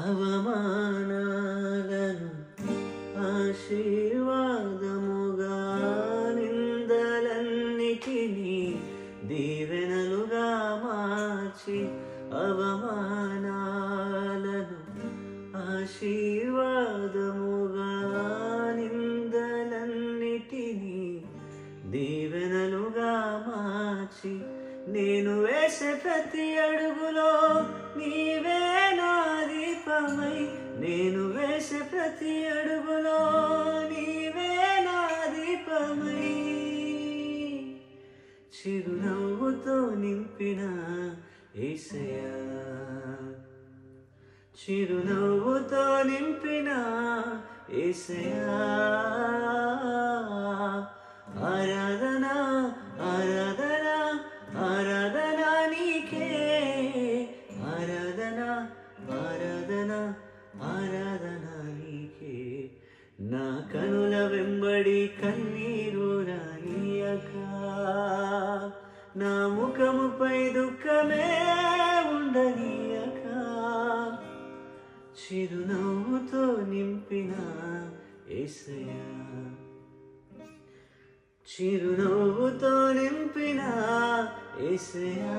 అవమానాలను ఆశీర్వాదముగా, నిందలన్నిటినీ దీవెనలుగా మార్చి, అవమానాలను ఆశీర్వాదముగా, నిందలన్నిటినీ దీవెనలుగా మార్చి, నేను వేసే ప్రతి అడుగులో నీవే నా దీపమై, నేను వేసే ప్రతి అడుగులో నీవే నా దీపమై, చిరునవ్వుతో నింపిన యేసయ్యా, చిరునవ్వుతో నింపిన యేసయ్యా, ఆరాధన ఆరాధన ఆరాధన నీకే, ఆరాధన ఆరాధన ఆరాధన నీకే, నా కనుల వెంబడి కన్నీరు రానియక, నా ముఖముపై దుఃఖమే ఉండనీయక, చిరునవ్వుతో నింపిన యేసయ్యా, చిరునవ్వుతో నింపిన యేసయ్యా.